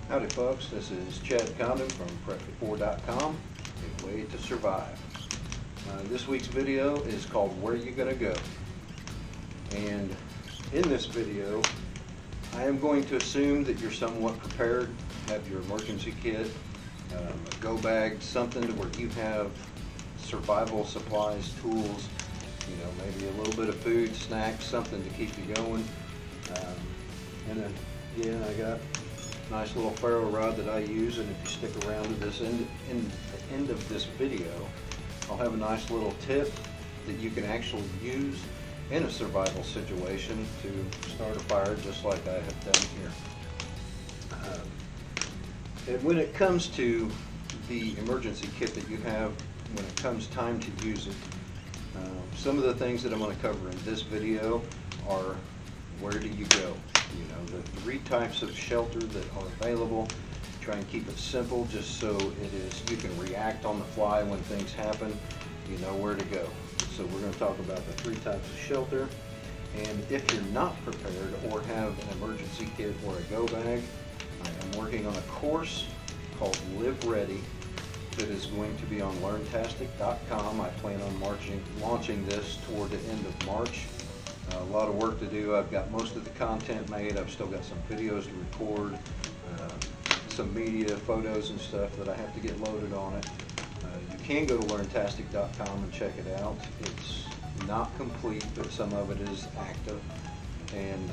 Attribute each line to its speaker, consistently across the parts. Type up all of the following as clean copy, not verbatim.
Speaker 1: Howdy folks, this is Chad Condon from Prep4.com, a way to survive. This week's video is called Where You Gonna Go? And in this video, I am going to assume that you're somewhat prepared, have your emergency kit, a go bag, something to where you have survival supplies, tools, maybe a little bit of food, snacks, something to keep you going. And then again, I got a nice little Ferro rod that I use, and if you stick around to this in the end of this video, I'll have a nice little tip that you can actually use in a survival situation to start a fire just like I have done here. And when it comes to the emergency kit that you have, when it comes time to use it, some of the things that I'm going to cover in this video are where do you go? The three types of shelter that are available. Try and keep it simple just so you can react on the fly when things happen. You know where to go. So we're going to talk about the three types of shelter. And if you're not prepared or have an emergency kit or a go bag, I am working on a course called Live Ready that is going to be on learntastic.com. I plan on launching this toward the end of March. A lot of work to do. I've got most of the content made. I've still got some videos to record, some media, photos and stuff that I have to get loaded on it. You can go to learntastic.com and check it out. It's not complete, but some of it is active. And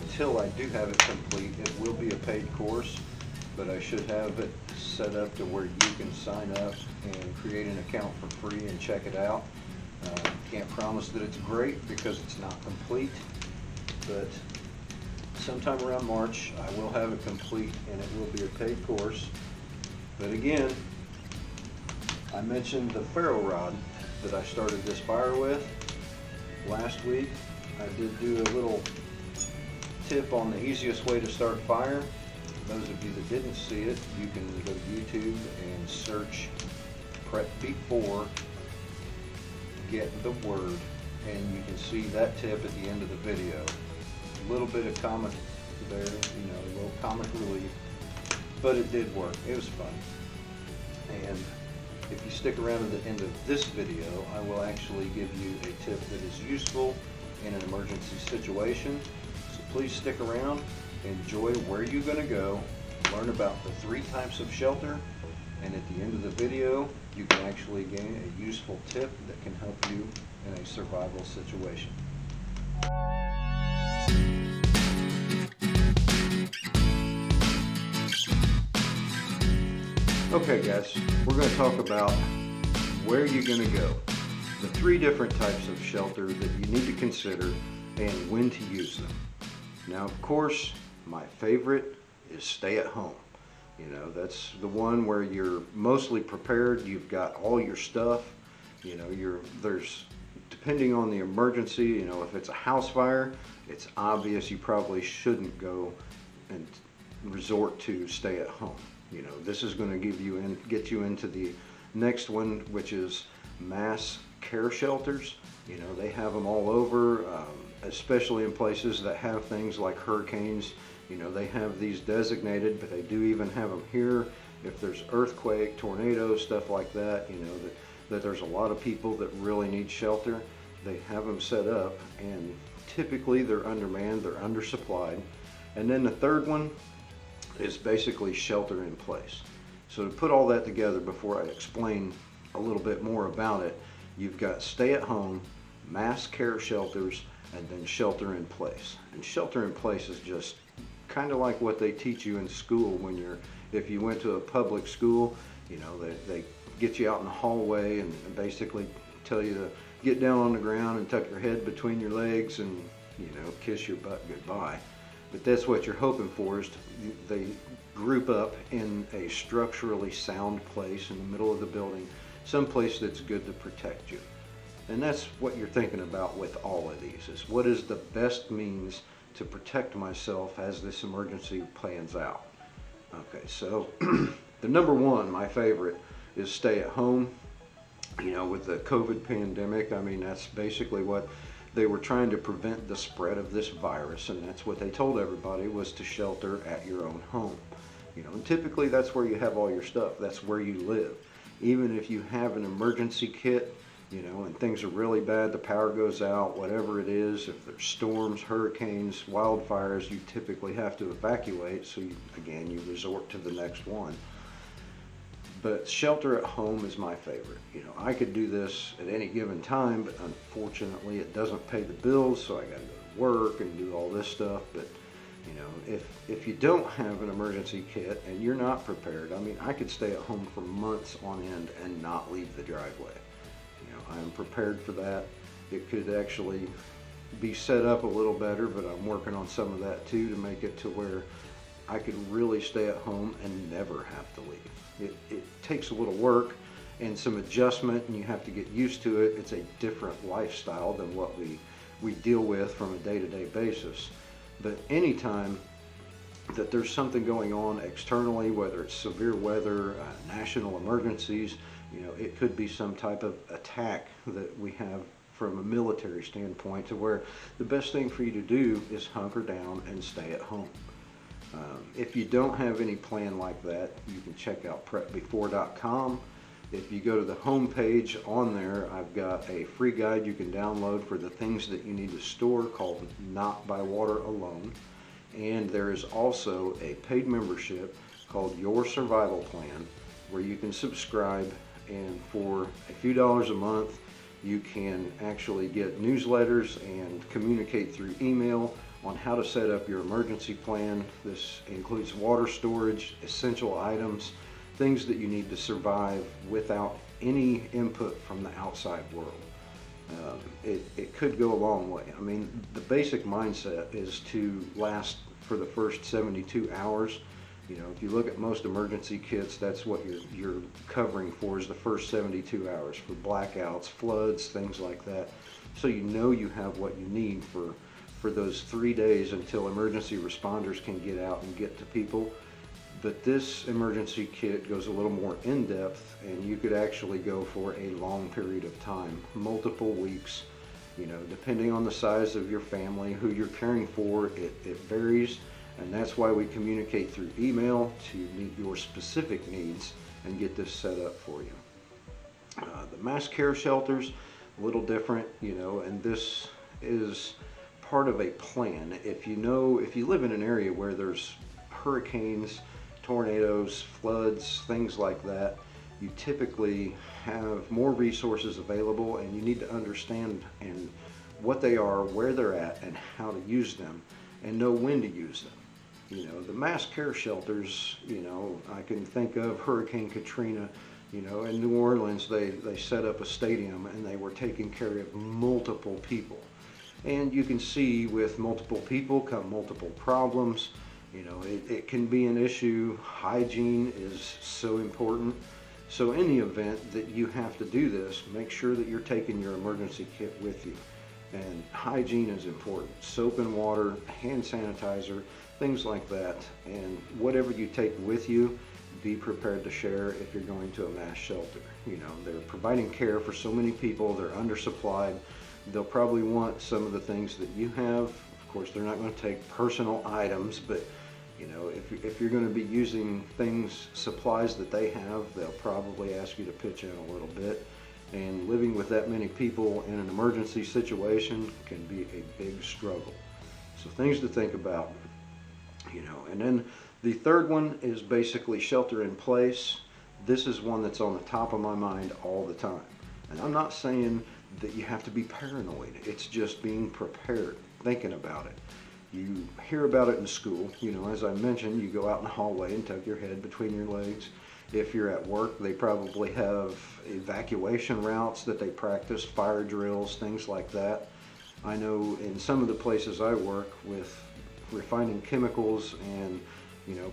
Speaker 1: until I do have it complete, it will be a paid course, but I should have it set up to where you can sign up and create an account for free and check it out. Can't promise that it's great because it's not complete, but sometime around March I will have it complete and it will be a paid course. But again, I mentioned the Ferro rod that I started this fire with last week. I did do a little tip on the easiest way to start fire. Those of you that didn't see it, you can go to YouTube and search Prep Beat 4, get the word, and you can see that tip at the end of the video. A little bit of comic there, a little comic relief, but it did work. It was fun. And if you stick around to the end of this video, I will actually give you a tip that is useful in an emergency situation. So please stick around, enjoy where you're going to go, learn about the three types of shelter, and at the end of the video, you can actually gain a useful tip that can help you in a survival situation. Okay guys, we're going to talk about where you're going to go. The three different types of shelter that you need to consider and when to use them. Now of course, my favorite is stay at home. That's the one where you're mostly prepared. You've got all your stuff. There's, depending on the emergency, if it's a house fire, it's obvious you probably shouldn't go and resort to stay at home. This is going to get you into the next one, which is mass care shelters. They have them all over, especially in places that have things like hurricanes. They have these designated, but they do even have them here. If there's earthquake, tornadoes, stuff like that, that there's a lot of people that really need shelter. They have them set up, and typically they're undermanned, they're undersupplied. And then the third one is basically shelter in place. So to put all that together before I explain a little bit more about it, you've got stay at home, mass care shelters, and then shelter in place. And shelter in place is just kind of like what they teach you in school if you went to a public school. They get you out in the hallway and basically tell you to get down on the ground and tuck your head between your legs and kiss your butt goodbye. But that's what you're hoping for, is they group up in a structurally sound place in the middle of the building, someplace that's good to protect you. And that's what you're thinking about with all of these, is what is the best means to protect myself as this emergency plans out. Okay, so the number one, my favorite, is stay at home. With the COVID pandemic, that's basically what They were trying to prevent the spread of this virus, and that's what they told everybody, was to shelter at your own home. And typically that's where you have all your stuff. That's where you live. Even if you have an emergency kit, and things are really bad, the power goes out, whatever it is, if there's storms, hurricanes, wildfires, you typically have to evacuate, so again, you resort to the next one. But shelter at home is my favorite. I could do this at any given time, but unfortunately it doesn't pay the bills, so I gotta go to work and do all this stuff. But if you don't have an emergency kit and you're not prepared, I could stay at home for months on end and not leave the driveway. I am prepared for that. It could actually be set up a little better, but I'm working on some of that too, to make it to where I could really stay at home and never have to leave. It takes a little work and some adjustment, and you have to get used to it. It's a different lifestyle than what we deal with from a day-to-day basis. But anytime that there's something going on externally, whether it's severe weather, national emergencies, it could be some type of attack that we have from a military standpoint, to where the best thing for you to do is hunker down and stay at home. If you don't have any plan like that, you can check out prepbefore.com. If you go to the home page on there, I've got a free guide you can download for the things that you need to store, called Not by Water Alone. And there is also a paid membership called Your Survival Plan, where you can subscribe, and for a few dollars a month you can actually get newsletters and communicate through email on how to set up your emergency plan. This includes water storage, essential items, things that you need to survive without any input from the outside world. It could go a long way. The basic mindset is to last for the first 72 hours. If you look at most emergency kits, that's what you're covering for, is the first 72 hours for blackouts, floods, things like that. So you have what you need for those 3 days until emergency responders can get out and get to people. But this emergency kit goes a little more in depth, and you could actually go for a long period of time, multiple weeks. Depending on the size of your family, who you're caring for, it varies. And that's why we communicate through email to meet your specific needs and get this set up for you. The mass care shelters, a little different, and this is part of a plan. If you live in an area where there's hurricanes, tornadoes, floods, things like that, you typically have more resources available, and you need to understand and what they are, where they're at, and how to use them, and know when to use them. The mass care shelters, I can think of Hurricane Katrina. In New Orleans, they set up a stadium, and they were taking care of multiple people. And you can see, with multiple people come multiple problems. It can be an issue. Hygiene is so important. So in the event that you have to do this, make sure that you're taking your emergency kit with you. And hygiene is important. Soap and water, hand sanitizer, things like that. And whatever you take with you, be prepared to share if you're going to a mass shelter. They're providing care for so many people. They're undersupplied. They'll probably want some of the things that you have. Of course, they're not going to take personal items, but if you're going to be using supplies that they have, they'll probably ask you to pitch in a little bit. And living with that many people in an emergency situation can be a big struggle. So things to think about. And then the third one is basically shelter in place. This is one that's on the top of my mind all the time. And I'm not saying that you have to be paranoid. It's just being prepared, thinking about it. You hear about it in school. As I mentioned, you go out in the hallway and tuck your head between your legs. If you're at work, they probably have evacuation routes that they practice, fire drills, things like that. I know in some of the places I work with, refining chemicals and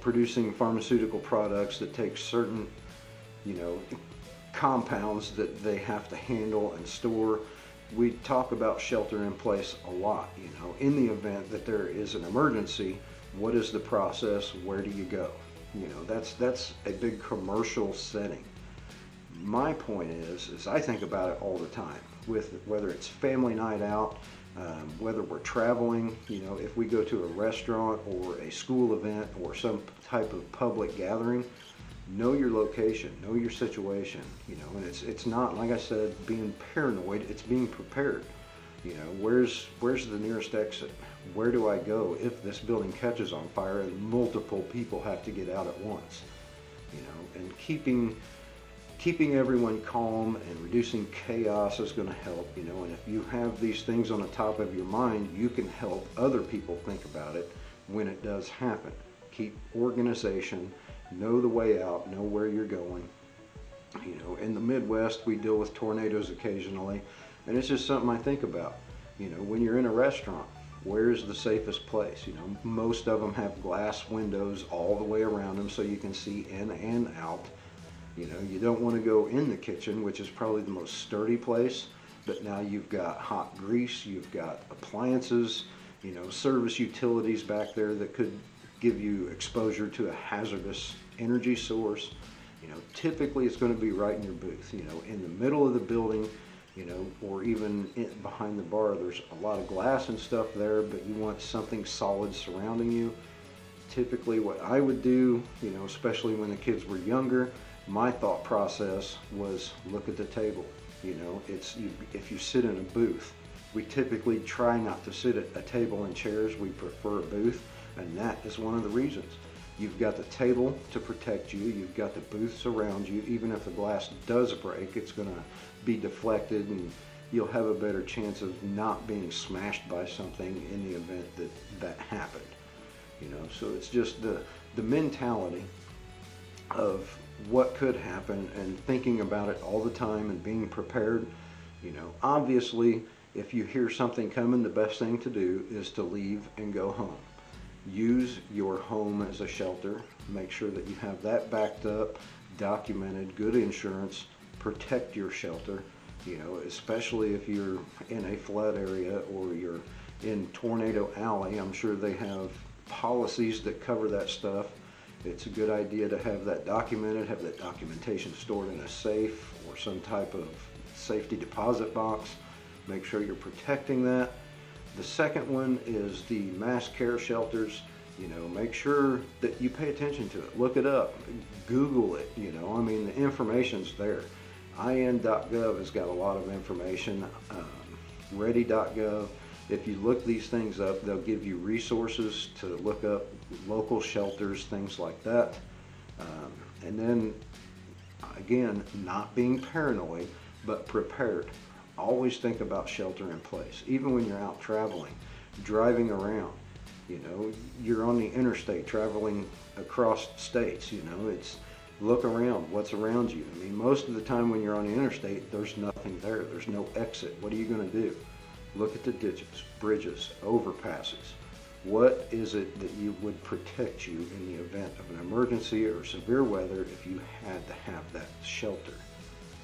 Speaker 1: producing pharmaceutical products that take certain compounds that they have to handle and store. We talk about shelter in place a lot. In the event that there is an emergency, what is the process? Where do you go? That's a big commercial setting. My point is I think about it all the time, with whether it's family night out, Whether we're traveling, you know, if we go to a restaurant or a school event or some type of public gathering, know your location, know your situation, you know, and it's not, like I said, being paranoid, it's being prepared. You know, where's the nearest exit? Where do I go if this building catches on fire and multiple people have to get out at once? You know, and keeping everyone calm and reducing chaos is going to help, you know, and if you have these things on the top of your mind, you can help other people think about it when it does happen. Keep organization, know the way out, know where you're going. You know, in the Midwest, we deal with tornadoes occasionally, and it's just something I think about. You know, when you're in a restaurant, where's the safest place? You know, most of them have glass windows all the way around them so you can see in and out. You know, you don't want to go in the kitchen, which is probably the most sturdy place, but now you've got hot grease, you've got appliances, you know, service utilities back there that could give you exposure to a hazardous energy source. You know, typically it's going to be right in your booth, you know, in the middle of the building, you know, or even behind the bar. There's a lot of glass and stuff there, but you want something solid surrounding you. Typically what I would do, you know, especially when the kids were younger, my thought process was look at the table. You know, if you sit in a booth, we typically try not to sit at a table and chairs. We prefer a booth, and that is one of the reasons. You've got the table to protect you. You've got the booths around you. Even if the glass does break, it's going to be deflected, and you'll have a better chance of not being smashed by something in the event that happened. You know, so it's just the mentality of what could happen and thinking about it all the time and being prepared. You know, obviously, if you hear something coming, the best thing to do is to leave and go home. Use your home as a shelter. Make sure that you have that backed up, documented, good insurance. Protect your shelter, you know, especially if you're in a flood area or you're in Tornado Alley. I'm sure they have policies that cover that stuff. It's a good idea to have that documented, have that documentation stored in a safe or some type of safety deposit box. Make sure you're protecting that. The second one is the mass care shelters. You know, make sure that you pay attention to it. Look it up. Google it. You know, I mean, the information's there. IN.gov has got a lot of information. Ready.gov. If you look these things up, they'll give you resources to look up local shelters, things like that. And then, again, not being paranoid, but prepared. Always think about shelter in place. Even when you're out traveling, driving around, you know, you're on the interstate traveling across states, you know, it's look around, what's around you. I mean, most of the time when you're on the interstate, there's nothing there. There's no exit. What are you going to do? Look at the ditches, bridges, overpasses. What is it that you would protect you in the event of an emergency or severe weather if you had to have that shelter?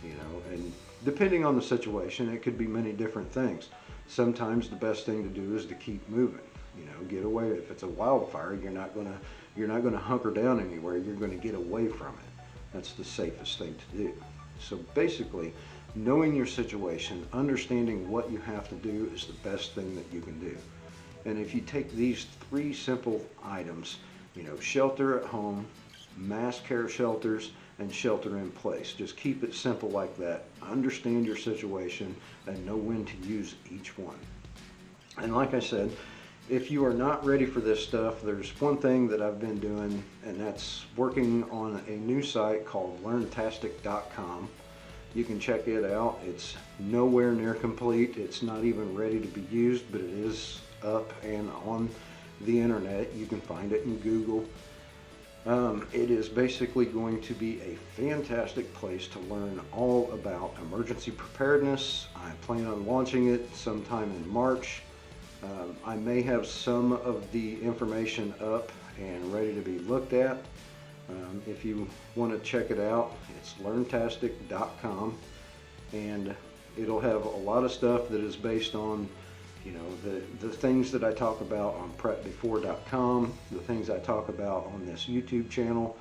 Speaker 1: You know, and depending on the situation, it could be many different things. Sometimes the best thing to do is to keep moving. You know, get away. If it's a wildfire, you're not gonna hunker down anywhere. You're going to get away from it. That's the safest thing to do. So basically, knowing your situation, understanding what you have to do is the best thing that you can do. And if you take these three simple items, you know, shelter at home, mass care shelters, and shelter in place. Just keep it simple like that. Understand your situation and know when to use each one. And like I said, if you are not ready for this stuff, there's one thing that I've been doing, and that's working on a new site called learntastic.com. You can check it out. It's nowhere near complete. It's not even ready to be used, but it is up and on the internet. You can find it in Google. It is basically going to be a fantastic place to learn all about emergency preparedness. I plan on launching it sometime in March. I may have some of the information up and ready to be looked at. If you want to check it out, it's learntastic.com, and it'll have a lot of stuff that is based on, you know, the things that I talk about on prepbefore.com, the things I talk about on this YouTube channel.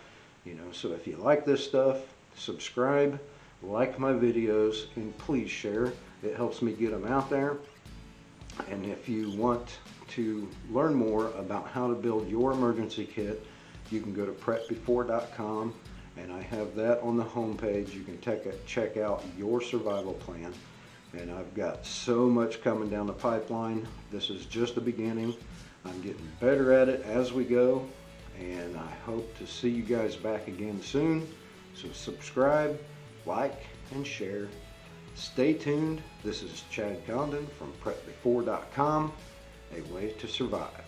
Speaker 1: You know, so if you like this stuff, subscribe, like my videos, and please share. It helps me get them out there. And if you want to learn more about how to build your emergency kit, you can go to prepbefore.com, and I have that on the home page. You can check out your survival plan. And I've got so much coming down the pipeline. This is just the beginning. I'm getting better at it as we go, and I hope to see you guys back again soon. So subscribe, like, and share. Stay tuned. This is Chad Condon from prepbefore.com, a way to survive.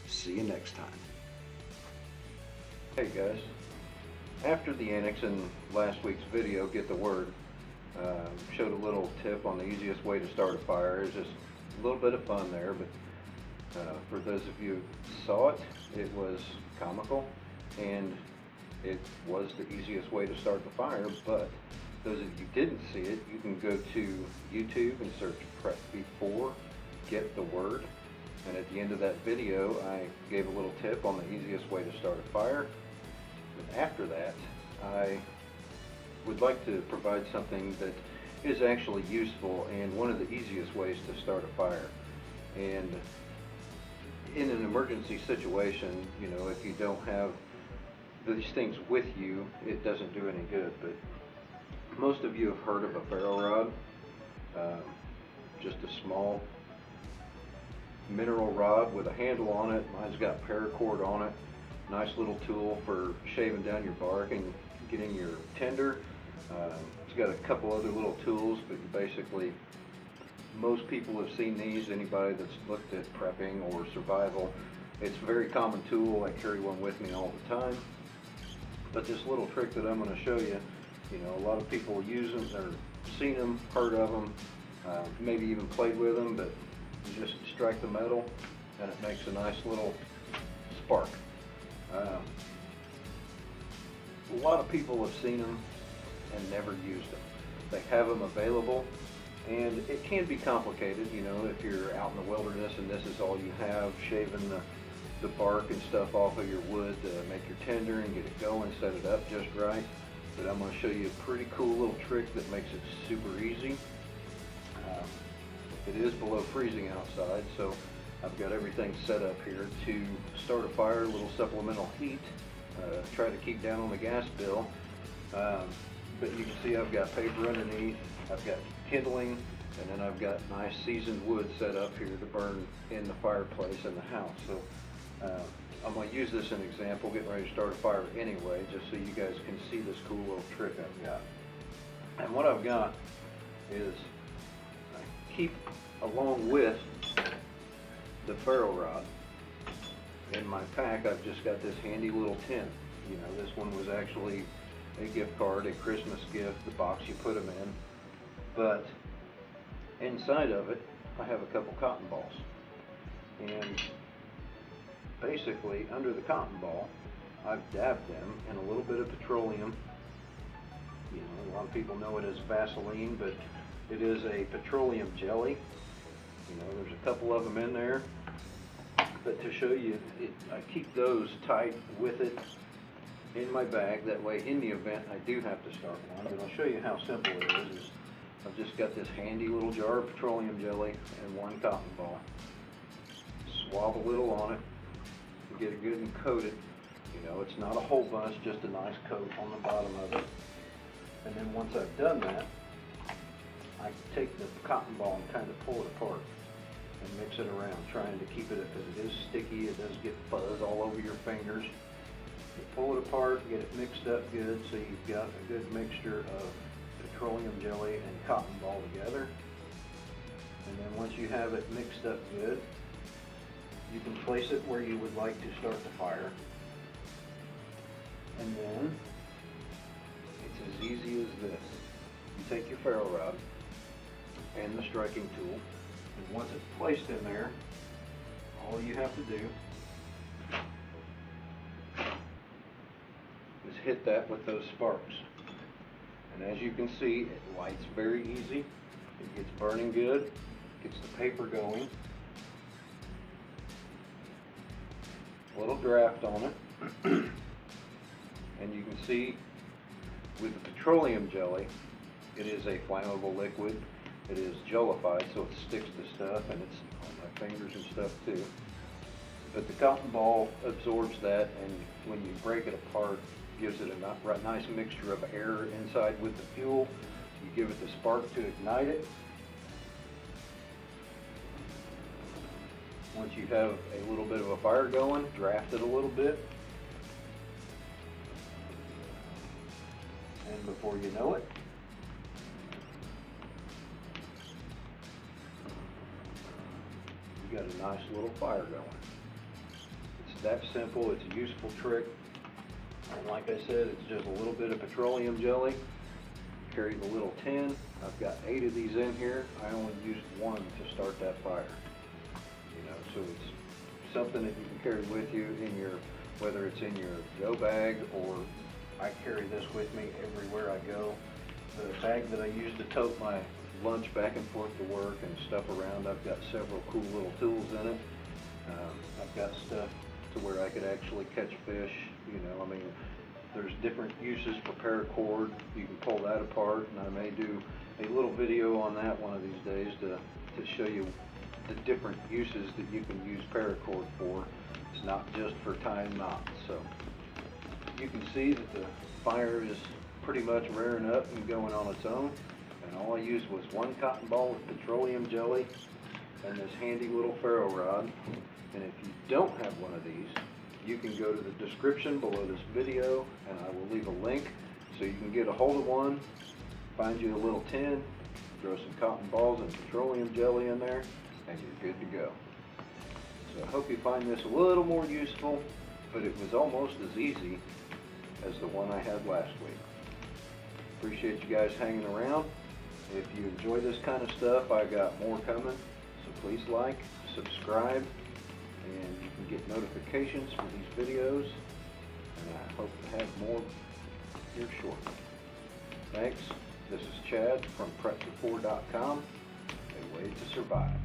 Speaker 1: See you next time. Hey guys, after the annex in last week's video, Get the Word, showed a little tip on the easiest way to start a fire. It's just a little bit of fun there, but for those of you who saw it, it was comical, and it was the easiest way to start the fire. But those of you who didn't see it, you can go to YouTube and search Prep Before, Get the Word, and at the end of that video I gave a little tip on the easiest way to start a fire. But after that, I would like to provide something that is actually useful and one of the easiest ways to start a fire. And in an emergency situation, you know, if you don't have these things with you, it doesn't do any good. But most of you have heard of a Ferro rod, just a small mineral rod with a handle on it. Mine's got paracord on it. Nice little tool for shaving down your bark and getting your tinder. It's got a couple other little tools, but basically most people have seen these. Anybody that's looked at prepping or survival, it's a very common tool. I carry one with me all the time. But this little trick that I'm going to show you, you know, a lot of people use them or seen them, heard of them, maybe even played with them, but you just strike the metal and it makes a nice little spark. A lot of people have seen them and never used them. They have them available, and it can be complicated, you know, if you're out in the wilderness and this is all you have, shaving the bark and stuff off of your wood to make your tinder and get it going, set it up just right. But I'm going to show you a pretty cool little trick that makes it super easy. It is below freezing outside, so I've got everything set up here to start a fire, a little supplemental heat, try to keep down on the gas bill. But you can see I've got paper underneath, I've got kindling, and then I've got nice seasoned wood set up here to burn in the fireplace in the house. So I'm going to use this as an example, getting ready to start a fire anyway, just so you guys can see this cool little trick I've got. And what I've got is, I keep along with the Ferro rod in my pack, I've just got this handy little tin. You know, this one was actually a gift card, a Christmas gift, the box you put them in. But inside of it, I have a couple cotton balls. And basically, under the cotton ball, I've dabbed them in a little bit of petroleum. You know, a lot of people know it as Vaseline, but it is a petroleum jelly. You know, there's a couple of them in there. But to show you, I keep those tight with it in my bag. That way, in the event I do have to start one, and I'll show you how simple it is. I've just got this handy little jar of petroleum jelly and one cotton ball. Swab a little on it and get it good and coated. You know, it's not a whole bunch, just a nice coat on the bottom of it. And then once I've done that, I take the cotton ball and kind of pull it apart and mix it around, trying to keep it, because it is sticky, it does get fuzz all over your fingers. You pull it apart, get it mixed up good, so you've got a good mixture of petroleum jelly and cotton ball together. And then once you have it mixed up good, you can place it where you would like to start the fire. And then it's as easy as this. You take your ferro rod and the striking tool, and once it's placed in there, all you have to do is hit that with those sparks. And as you can see, it lights very easy. It gets burning good, gets the paper going. A little draft on it. And you can see with the petroleum jelly, it is a flammable liquid. It is jellified, so it sticks to stuff, and it's my fingers and stuff too. But the cotton ball absorbs that, and when you break it apart, gives it a nice mixture of air inside with the fuel. You give it the spark to ignite it. Once you have a little bit of a fire going, draft it a little bit. And before you know it, you got a nice little fire going. It's that simple. It's a useful trick. And like I said, it's just a little bit of petroleum jelly. Carry the little tin. I've got 8 of these in here. I only used 1 to start that fire. You know, so it's something that you can carry with you in your, whether it's in your go bag, or I carry this with me everywhere I go. The bag that I use to tote my lunch back and forth to work and stuff around, I've got several cool little tools in it. I've got stuff to where I could actually catch fish. You know, I mean, there's different uses for paracord. You can pull that apart, and I may do a little video on that one of these days to show you the different uses that you can use paracord for. It's not just for tying knots. So you can see that the fire is pretty much rearing up and going on its own. And all I used was 1 cotton ball with petroleum jelly and this handy little ferro rod. And if you don't have one of these, you can go to the description below this video, and I will leave a link so you can get a hold of one, find you a little tin, throw some cotton balls and petroleum jelly in there, and you're good to go. So I hope you find this a little more useful, but it was almost as easy as the one I had last week. Appreciate you guys hanging around. If you enjoy this kind of stuff, I got more coming, so please like, subscribe, and you can get notifications for these videos, and I hope to have more here shortly. Thanks. This is Chad from prep4.com, a way to survive.